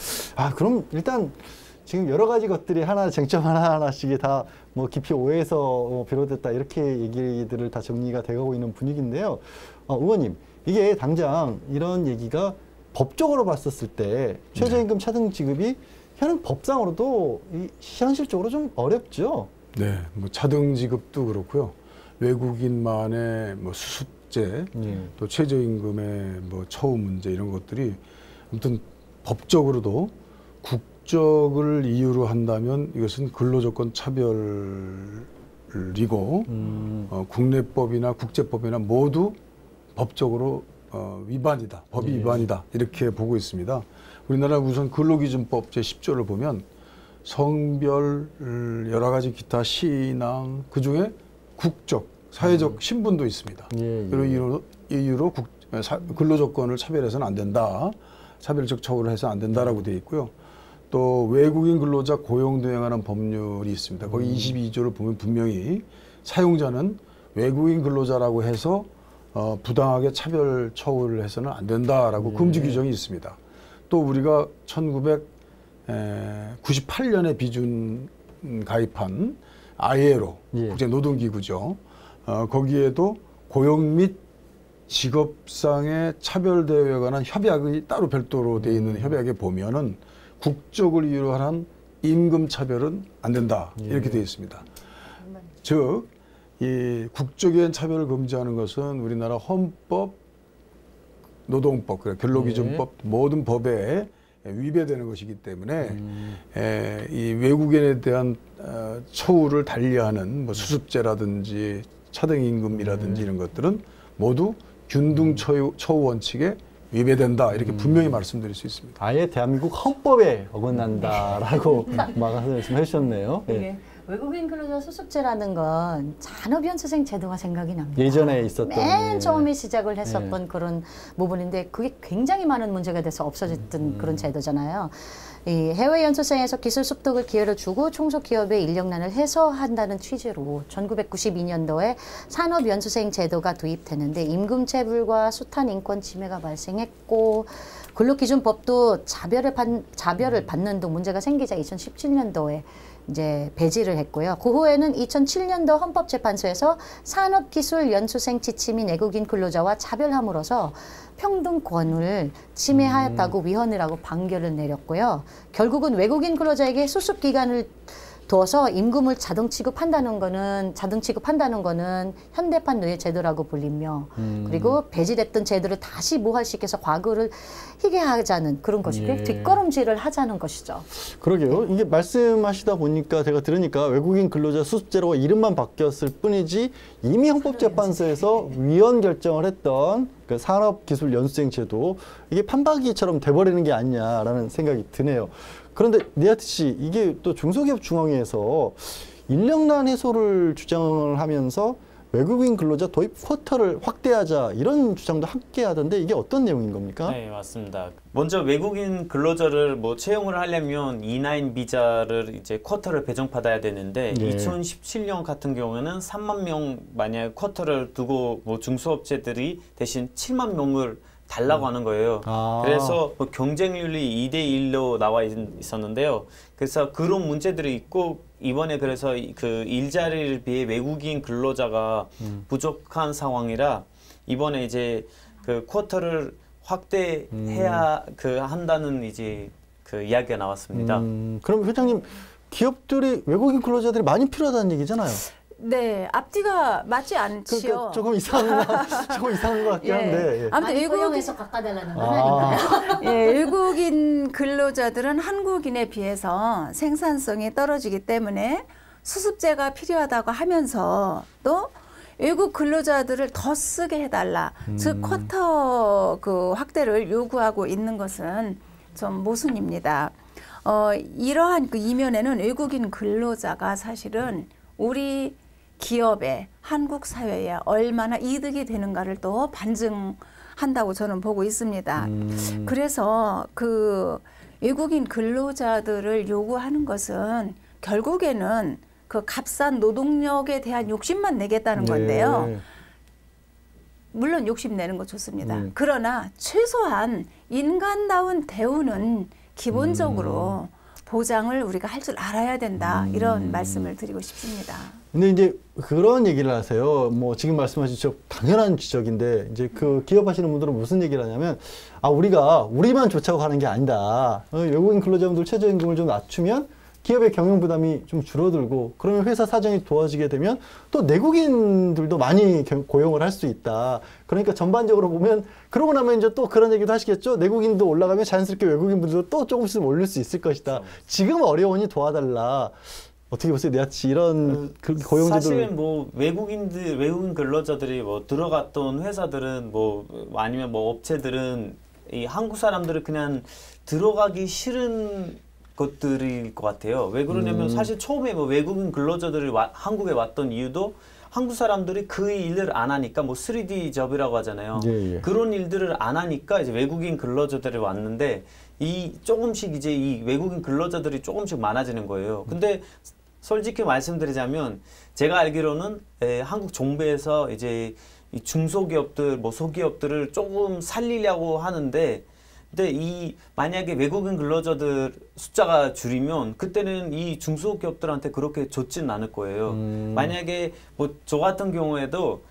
그럼 일단 지금 여러 가지 것들이 쟁점 하나하나씩이 다 뭐 깊이 오해에서 비롯됐다 이렇게 얘기들을 다 정리가 돼가고 있는 분위기인데요. 의원님, 이게 당장 이런 얘기가 법적으로 봤었을 때 최저임금 차등 지급이 법상으로도 현실적으로 좀 어렵죠. 네, 뭐 차등 지급도 그렇고요. 외국인만의 뭐 수습제, 또 최저임금의 뭐 처우 문제 이런 것들이 아무튼 법적으로도 국적을 이유로 한다면 이것은 근로조건 차별이고 국내법이나 국제법이나 모두 법적으로 위반이다, 법이 위반이다 이렇게 보고 있습니다. 우리나라 우선 근로기준법 제10조를 보면 성별, 여러 가지 기타 신앙, 그중에 국적, 사회적 신분도 있습니다. 그리고 이유로 근로조건을 차별해서는 안 된다, 차별적 처우를 해서 안 된다라고 되어 있고요. 또 외국인 근로자 고용 대행하는 법률이 있습니다. 거기 22조를 보면 분명히 사용자는 외국인 근로자라고 해서 부당하게 차별 처우를 해서는 안 된다라고 금지 규정이 있습니다. 또 우리가 1998년에 비준 가입한 ILO 국제노동기구죠. 거기에도 고용 및 직업상의 차별 대우에 관한 협약이 따로 별도로 되어 있는 협약에 보면은 국적을 이유로 한 임금 차별은 안 된다 이렇게 되어 있습니다. 즉 이 국적에 대한 차별을 금지하는 것은 우리나라 헌법, 노동법, 근로기준법 모든 법에 위배되는 것이기 때문에 이 외국인에 대한 처우를 달리하는 뭐 수습제라든지 차등임금이라든지 이런 것들은 모두 균등 처우 원칙에 위배된다 이렇게 분명히 말씀드릴 수 있습니다. 아예 대한민국 헌법에 어긋난다라고 말씀해 주셨네요. 네. 외국인 근로자 수습제라는 건 산업연수생 제도가 생각이 납니다. 예전에 있었던 맨 처음에 시작을 했었던 그런 부분인데 그게 굉장히 많은 문제가 돼서 없어졌던 그런 제도잖아요. 이 해외 연수생에서 기술 습득을 기회를 주고 중소기업의 인력난을 해소한다는 취지로 1992년도에 산업연수생 제도가 도입되는데 임금체불과 숱한 인권 침해가 발생했고 근로기준법도 자별을 받는 등 문제가 생기자 2017년도에 이제 배지를 했고요. 그 후에는 2007년도 헌법재판소에서 산업기술연수생 지침 및 외국인 근로자와 차별함으로써 평등권을 침해하였다고 위헌이라고 판결을 내렸고요. 결국은 외국인 근로자에게 수습 기간을 둬서 임금을 자동 취급한다는 거는 현대판 노예 제도라고 불리며 그리고 배제됐던 제도를 다시 모할시켜서 과거를 희귀하자는 그런 것이고 뒷걸음질을 하자는 것이죠. 그러게요. 이게 말씀하시다 보니까 제가 들으니까 외국인 근로자 수습제라고 이름만 바뀌었을 뿐이지 이미 헌법재판소에서 위헌 결정을 했던 그 산업기술연수생 제도 이게 판박이처럼 돼버리는 게 아니냐라는 생각이 드네요. 그런데 니아트 씨, 이게 또 중소기업 중앙회에서 인력난 해소를 주장을 하면서 외국인 근로자 도입 쿼터를 확대하자 이런 주장도 함께 하던데 이게 어떤 내용인 겁니까? 네, 맞습니다. 먼저 외국인 근로자를 뭐 채용을 하려면 E9 비자를 이제 쿼터를 배정받아야 되는데 2017년 같은 경우에는 3만 명 만약 쿼터를 두고 뭐 중소업체들이 대신 7만 명을 달라고 하는 거예요. 그래서 뭐 경쟁률이 2대1로 나와 있었는데요. 그래서 그런 문제들이 있고 이번에 그래서 그 일자리를 비해 외국인 근로자가 부족한 상황이라 이번에 이제 그 쿼터를 확대해야 한다는 이제 그 이야기가 나왔습니다. 그럼 회장님 기업들이 외국인 근로자들이 많이 필요하다는 얘기잖아요. 네, 앞뒤가 맞지 않지요. 그러니까 조금 이상한 것 같긴 한데. 예. 아무튼 외국에서 깎아달라는 건 아닌가요? 예, 외국인 근로자들은 한국인에 비해서 생산성이 떨어지기 때문에 수습제가 필요하다고 하면서 또 외국 근로자들을 더 쓰게 해달라. 즉 쿼터 그 확대를 요구하고 있는 것은 좀 모순입니다. 이러한 그 이면에는 외국인 근로자가 사실은 우리 기업에 한국 사회에 얼마나 이득이 되는가를 또 반증한다고 저는 보고 있습니다. 그래서 그 외국인 근로자들을 요구하는 것은 결국에는 그 값싼 노동력에 대한 욕심만 내겠다는 건데요. 네. 물론 욕심내는 거 좋습니다. 그러나 최소한 인간다운 대우는 기본적으로 보장을 우리가 할 줄 알아야 된다. 이런 말씀을 드리고 싶습니다. 근데 이제 그런 얘기를 하세요. 뭐 지금 말씀하신 지적 당연한 지적인데 이제 그 기업하시는 분들은 무슨 얘기를 하냐면 우리가 우리만 쫓아고 가는 게 아니다. 외국인 근로자분들 최저임금을 좀 낮추면 기업의 경영 부담이 좀 줄어들고 그러면 회사 사정이 도와지게 되면 또 내국인들도 많이 고용을 할 수 있다. 그러니까 전반적으로 보면 그러고 나면 이제 또 그런 얘기도 하시겠죠. 내국인도 올라가면 자연스럽게 외국인분들도 또 조금씩 올릴 수 있을 것이다. 지금 어려우니 도와달라. 어떻게 보세요, 네아치 이런 고용제도 사실은 뭐 외국인 근로자들이 뭐 들어갔던 회사들은 뭐 아니면 뭐 업체들은 이 한국 사람들을 그냥 들어가기 싫은 것들일 것 같아요. 왜 그러냐면 사실 처음에 뭐 외국인 근로자들이 한국에 왔던 이유도 한국 사람들이 그 일을 안 하니까 뭐 3D 잡이라고 하잖아요. 예. 그런 일들을 안 하니까 이제 외국인 근로자들이 왔는데 이 조금씩 이제 이 외국인 근로자들이 조금씩 많아지는 거예요. 근데 솔직히 말씀드리자면 제가 알기로는 한국 정부에서 이제 이 중소기업들, 뭐 소기업들을 조금 살리려고 하는데 근데 이 만약에 외국인 근로자들 숫자가 줄이면 그때는 이 중소기업들한테 그렇게 좋지는 않을 거예요. 만약에 뭐 저 같은 경우에도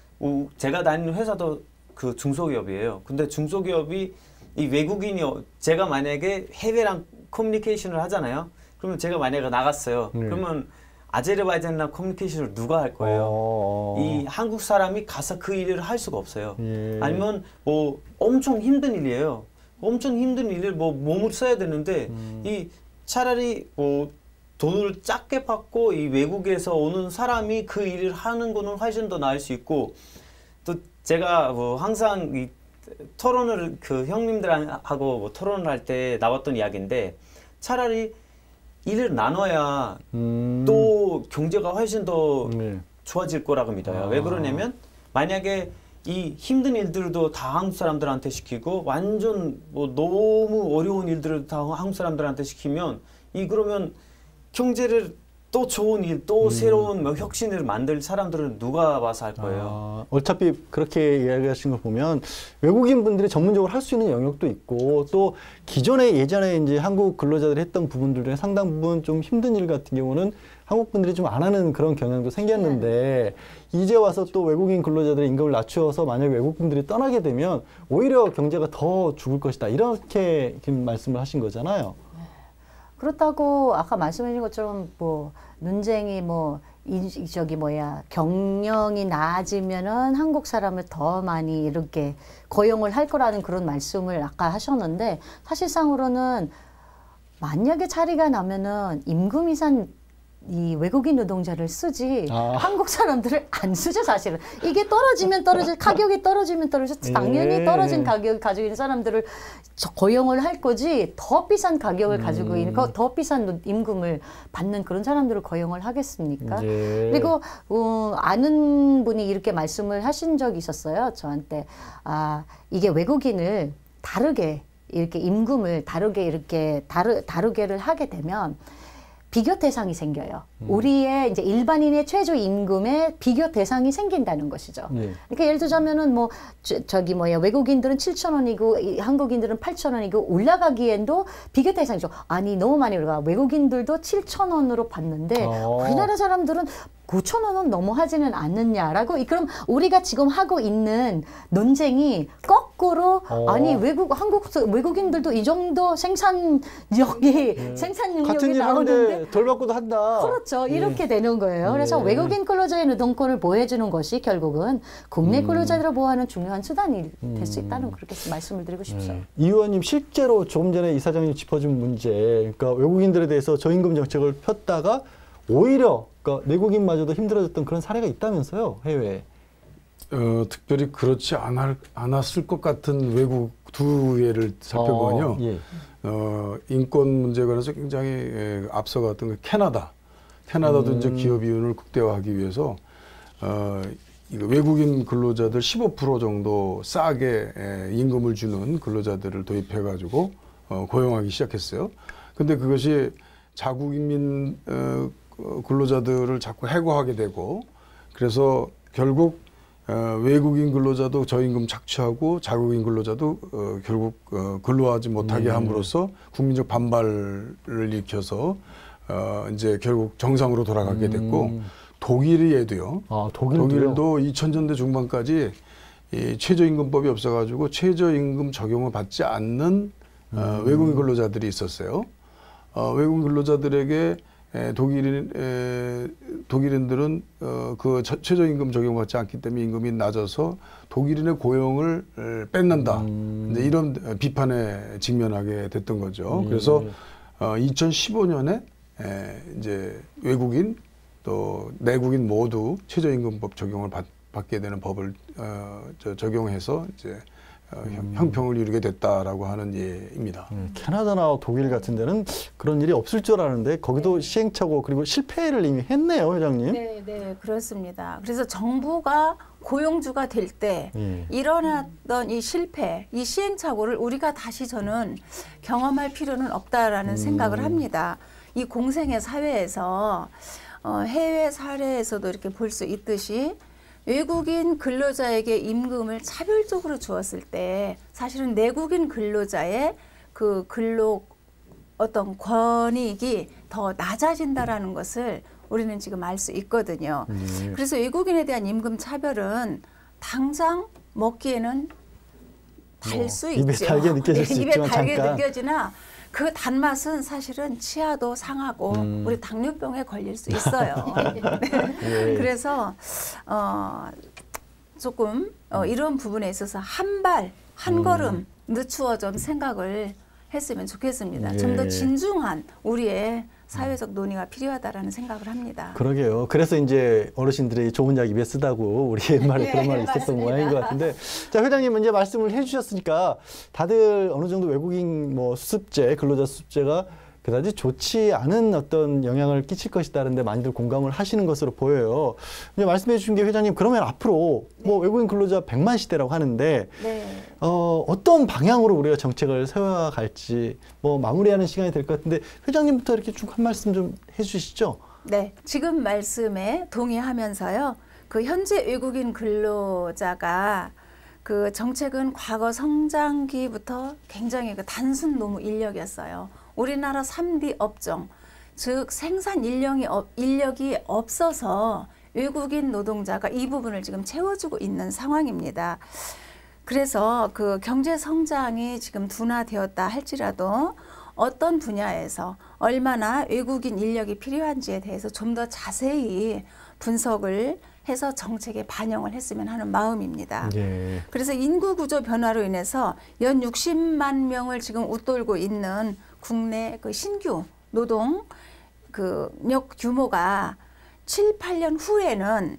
제가 다니는 회사도 그 중소기업이에요. 근데 중소기업이 이 외국인이 제가 만약에 해외랑 커뮤니케이션을 하잖아요. 그러면 제가 만약에 나갔어요. 그러면 아제르바이잔이랑 커뮤니케이션을 누가 할 거예요? 이 한국 사람이 가서 그 일을 할 수가 없어요. 아니면 뭐 엄청 힘든 일이에요. 엄청 힘든 일을 뭐 몸을 써야 되는데 이 차라리 뭐 돈을 작게 받고 이 외국에서 오는 사람이 그 일을 하는 거는 훨씬 더 나을 수 있고 또 제가 뭐 항상 이 토론을 그 형님들하고 뭐 토론을 할 때 나왔던 이야기인데 차라리 일을 나눠야 또 경제가 훨씬 더 좋아질 거라고 믿어요. 왜 그러냐면 만약에 이 힘든 일들도 다 한국 사람들한테 시키고 완전 뭐 너무 어려운 일들을 다 한국 사람들한테 시키면 그러면 경제를 또 좋은 일, 또 새로운 뭐 혁신을 만들 사람들은 누가 와서 할 거예요? 어차피 그렇게 이야기하신 걸 보면 외국인 분들이 전문적으로 할 수 있는 영역도 있고 또 기존에 예전에 이제 한국 근로자들이 했던 부분들 중에 상당 부분 좀 힘든 일 같은 경우는 한국 분들이 좀 안 하는 그런 경향도 생겼는데 이제 와서 또 외국인 근로자들의 임금을 낮추어서 만약 외국 분들이 떠나게 되면 오히려 경제가 더 죽을 것이다. 이렇게 지금 말씀을 하신 거잖아요. 그렇다고 아까 말씀하신 것처럼 뭐 논쟁이 뭐 경영이 나아지면은 한국 사람을 더 많이 이렇게 고용을 할 거라는 그런 말씀을 아까 하셨는데 사실상으로는 만약에 차리가 나면은 임금 이상 이 외국인 노동자를 쓰지 한국 사람들을 안 쓰죠 사실은. 이게 떨어지면 가격이 떨어지면 당연히 떨어진 가격을 가지고 있는 사람들을 고용을 할 거지 더 비싼 가격을 가지고 있는 더 비싼 임금을 받는 그런 사람들을 고용을 하겠습니까? 그리고 아는 분이 이렇게 말씀을 하신 적이 있었어요. 저한테 이게 외국인을 다르게 이렇게 임금을 다르게를 하게 되면 비교 대상이 생겨요. 우리의 이제 일반인의 최저 임금에 비교 대상이 생긴다는 것이죠. 그러니까 예를 들자면은 뭐 외국인들은 7,000원이고 한국인들은 8,000원이고 올라가기엔도 비교 대상이죠. 아니 너무 많이 올라가. 외국인들도 7,000원으로 받는데 우리나라 사람들은 9,000원은 넘어하지는 않느냐라고. 그럼 우리가 지금 하고 있는 논쟁이 꼭 거꾸로 아니 외국인들도 이 정도 생산력이 생산 같은 능력이 일 나오는데 하는데 덜 받고도 한다. 그렇죠. 이렇게 되는 거예요. 그래서 외국인 근로자의 노동권을 보호해주는 것이 결국은 국내 근로자들을 보호하는 중요한 수단이 될 수 있다는 그렇게 말씀을 드리고 싶어요. 이 의원님 실제로 조금 전에 이사장님 짚어준 문제, 그러니까 외국인들에 대해서 저임금 정책을 폈다가 오히려 그러니까 내국인마저도 힘들어졌던 그런 사례가 있다면서요, 해외에. 특별히 그렇지 않았을 것 같은 외국 두 예를 살펴보면요. 예. 인권 문제에 관해서 굉장히 앞서갔던 그 캐나다도 이제 기업 이윤을 극대화하기 위해서 외국인 근로자들 15% 정도 싸게 임금을 주는 근로자들을 도입해가지고 고용하기 시작했어요. 근데 그것이 자국인민 근로자들을 자꾸 해고하게 되고 그래서 결국 외국인 근로자도 저임금 착취하고 자국인 근로자도 결국 근로하지 못하게 함으로써 국민적 반발을 일으켜서 이제 결국 정상으로 돌아가게 됐고 독일에도요. 독일도 2000년대 중반까지 이 최저임금법이 없어가지고 최저임금 적용을 받지 않는 외국인 근로자들이 있었어요. 외국인 근로자들에게 독일인들은 그 최저임금 적용받지 않기 때문에 임금이 낮아서 독일인의 고용을 뺏는다. 이제 이런 비판에 직면하게 됐던 거죠. 그래서 2015년에 이제 외국인 또 내국인 모두 최저임금법 적용을 받게 되는 법을 적용해서 이제 형평을 이루게 됐다라고 하는 예입니다. 캐나다나 독일 같은 데는 그런 일이 없을 줄 알았는데 거기도 시행착오 그리고 실패를 이미 했네요, 회장님. 네, 그렇습니다. 그래서 정부가 고용주가 될 때 일어났던 이 실패, 이 시행착오를 우리가 다시 저는 경험할 필요는 없다라는 생각을 합니다. 이 공생의 사회에서 해외 사례에서도 이렇게 볼 수 있듯이 외국인 근로자에게 임금을 차별적으로 주었을 때 사실은 내국인 근로자의 그 근로 어떤 권익이 더 낮아진다라는 것을 우리는 지금 알 수 있거든요. 그래서 외국인에 대한 임금 차별은 당장 먹기에는 달 수 있죠. 입에 달게 느껴질 수 입에 있지만 달게 잠깐. 느껴지나 그 단맛은 사실은 치아도 상하고 우리 당뇨병에 걸릴 수 있어요. 네. 그래서 조금 이런 부분에 있어서 한 걸음 늦추어 좀 생각을 했으면 좋겠습니다. 좀 더 진중한 우리의 사회적 논의가 필요하다라는 생각을 합니다. 그러게요. 그래서 이제 어르신들이 좋은 약 입에 쓰다고 우리 옛말에 그런 말이 있었던 모양인 것 같은데, 자, 회장님 이제 말씀을 해주셨으니까 다들 어느 정도 외국인 뭐 수습제, 근로자 수습제가 그다지 좋지 않은 어떤 영향을 끼칠 것이다는데 많이들 공감을 하시는 것으로 보여요. 이제 말씀해 주신 게 회장님, 그러면 앞으로 뭐 외국인 근로자 100만 시대라고 하는데 어떤 방향으로 우리가 정책을 세워야 갈지 뭐 마무리하는 시간이 될 것 같은데 회장님부터 이렇게 쭉 한 말씀 좀 해주시죠. 네, 지금 말씀에 동의하면서요. 그 현재 외국인 근로자가 그 정책은 과거 성장기부터 굉장히 그 단순 노무 인력이었어요. 우리나라 3D 업종, 즉 생산 인력이 없어서 외국인 노동자가 이 부분을 지금 채워주고 있는 상황입니다. 그래서 그 경제 성장이 지금 둔화되었다 할지라도 어떤 분야에서 얼마나 외국인 인력이 필요한지에 대해서 좀 더 자세히 분석을 해서 정책에 반영을 했으면 하는 마음입니다. 그래서 인구 구조 변화로 인해서 연 60만 명을 지금 웃돌고 있는 국내 그 신규 노동 력 규모가 7, 8년 후에는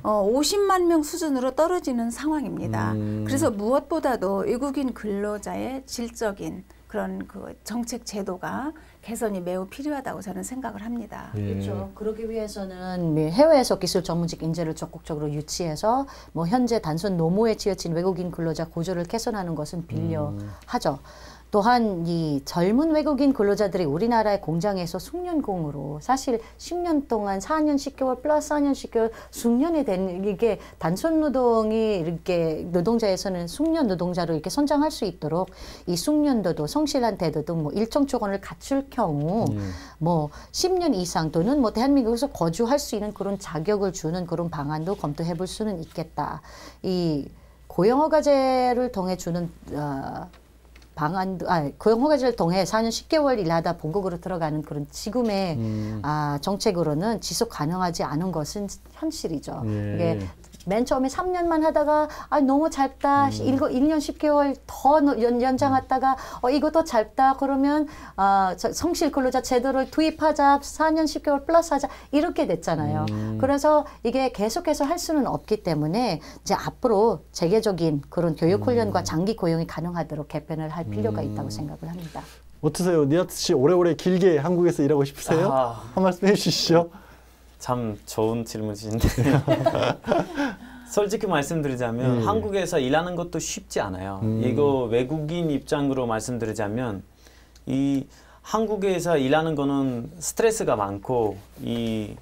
50만 명 수준으로 떨어지는 상황입니다. 그래서 무엇보다도 외국인 근로자의 질적인 그런 그 정책 제도가 개선이 매우 필요하다고 저는 생각을 합니다. 그렇죠. 그러기 위해서는 해외에서 기술 전문직 인재를 적극적으로 유치해서 뭐 현재 단순 노무에 치여진 외국인 근로자 구조를 개선하는 것은 필요하죠. 또한 이 젊은 외국인 근로자들이 우리나라의 공장에서 숙련공으로 사실 10년 동안 4년 10개월 플러스 4년 10개월 숙련이 된 이게 단순 노동이 이렇게 노동자에서는 숙련 노동자로 이렇게 선정할 수 있도록 이 숙련도도 성실한 태도 등 뭐 일정 조건을 갖출 경우 뭐 10년 이상 또는 뭐 대한민국에서 거주할 수 있는 그런 자격을 주는 그런 방안도 검토해 볼 수는 있겠다. 이 고용허가제를 통해 주는 방안도, 고용허가제를 통해 4년 10개월 일하다 본국으로 들어가는 그런 지금의 정책으로는 지속 가능하지 않은 것은 현실이죠. 이게 맨 처음에 3년만 하다가 너무 짧다. 1년 10개월 더 연장했다가 이거 더 짧다. 그러면 성실 근로자 제도를 도입하자. 4년 10개월 플러스 하자. 이렇게 됐잖아요. 그래서 이게 계속해서 할 수는 없기 때문에 이제 앞으로 재개적인 그런 교육 훈련과 장기 고용이 가능하도록 개편을 할 필요가 있다고 생각을 합니다. 어떠세요? 니아트 씨 오래오래 길게 한국에서 일하고 싶으세요? 한 말씀 해주시죠. 참 좋은 질문이신데 솔직히 말씀드리자면 한국에서 일하는 것도 쉽지 않아요. 이거 외국인 입장으로 말씀드리자면 이 한국에서 일하는 거는 스트레스가 많고 이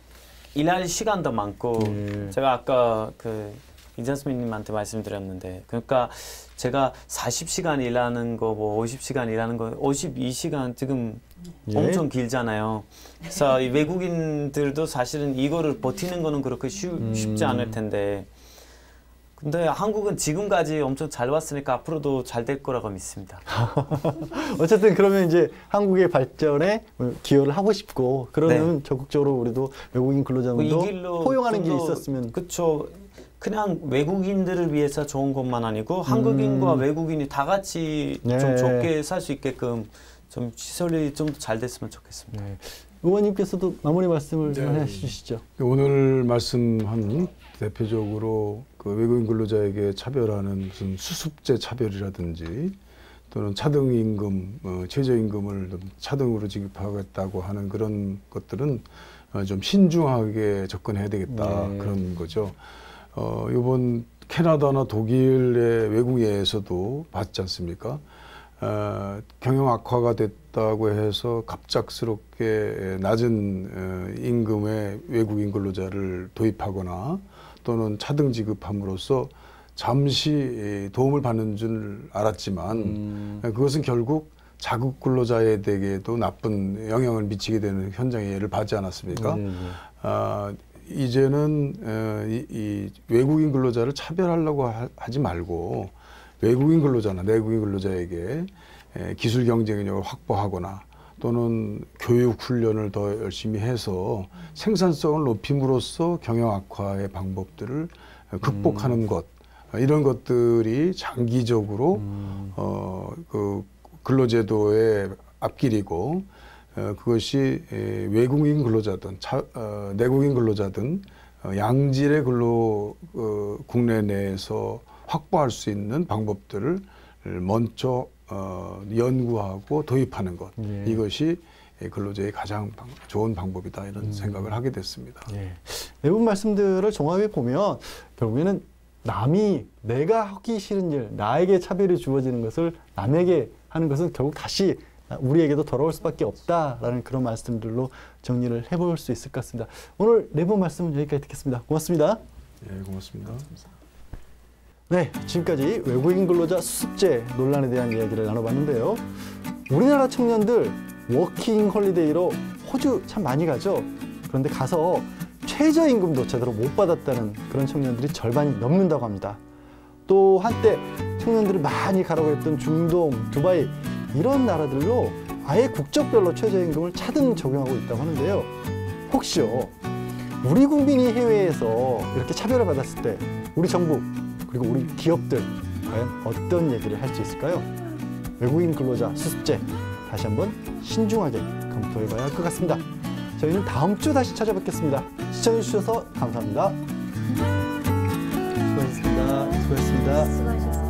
일할 시간도 많고 제가 아까 그 이자스민님한테 말씀드렸는데 그러니까 제가 40시간 일하는 거 뭐 50시간 일하는 거 52시간 지금 엄청 길잖아요. 그래서 이 외국인들도 사실은 이거를 버티는 거는 그렇게 쉽지 않을 텐데 근데 한국은 지금까지 엄청 잘 왔으니까 앞으로도 잘 될 거라고 믿습니다. 어쨌든 그러면 이제 한국의 발전에 기여를 하고 싶고 그러면 적극적으로 우리도 외국인 근로자분도 포용하는 길이 있었으면. 그렇죠. 그냥 외국인들을 위해서 좋은 것만 아니고 한국인과 외국인이 다 같이 좀 좋게 살 수 있게끔 좀 시설이 좀 더 잘 됐으면 좋겠습니다. 의원님께서도 마무리 말씀을 좀 해주시죠. 오늘 말씀한 대표적으로 그 외국인 근로자에게 차별하는 무슨 수습제 차별이라든지 또는 차등 임금, 최저임금을 차등으로 지급하겠다고 하는 그런 것들은 좀 신중하게 접근해야 되겠다 그런 거죠. 이번 캐나다나 독일의 외국예에서도 봤지 않습니까? 경영 악화가 됐다고 해서 갑작스럽게 낮은 임금의 외국인 근로자를 도입하거나 또는 차등 지급함으로써 잠시 도움을 받는 줄 알았지만 그것은 결국 자국 근로자에게도 나쁜 영향을 미치게 되는 현장의 예를 봤지 않았습니까? 이제는 이 외국인 근로자를 차별하려고 하지 말고 외국인 근로자나 내국인 근로자에게 기술 경쟁력을 확보하거나 또는 교육 훈련을 더 열심히 해서 생산성을 높임으로써 경영 악화의 방법들을 극복하는 것 이런 것들이 장기적으로 그 근로제도의 앞길이고 그것이 외국인 근로자든 내국인 근로자든 양질의 근로 국내 내에서 확보할 수 있는 방법들을 먼저 연구하고 도입하는 것 이것이 근로제의 가장 좋은 방법이다 이런 생각을 하게 됐습니다. 내부 말씀들을 종합해 보면 결국에는 남이 내가 하기 싫은 일, 나에게 차별이 주어지는 것을 남에게 하는 것은 결국 다시 우리에게도 돌아올 수밖에 없다라는 그런 말씀들로 정리를 해볼 수 있을 것 같습니다. 오늘 내부 말씀은 여기까지 듣겠습니다. 고맙습니다. 고맙습니다. 네, 지금까지 외국인 근로자 수습제 논란에 대한 이야기를 나눠봤는데요. 우리나라 청년들 워킹 홀리데이로 호주 참 많이 가죠. 그런데 가서 최저임금도 제대로 못 받았다는 그런 청년들이 절반이 넘는다고 합니다. 또 한때 청년들이 많이 가라고 했던 중동, 두바이 이런 나라들로 아예 국적별로 최저임금을 차등 적용하고 있다고 하는데요. 혹시요, 우리 국민이 해외에서 이렇게 차별을 받았을 때 우리 정부 그리고 우리 기업들 과연 어떤 얘기를 할 수 있을까요? 외국인 근로자 수습제 다시 한번 신중하게 검토해봐야 할 것 같습니다. 저희는 다음 주 다시 찾아뵙겠습니다. 시청해주셔서 감사합니다. 수고하셨습니다. 수고하셨습니다.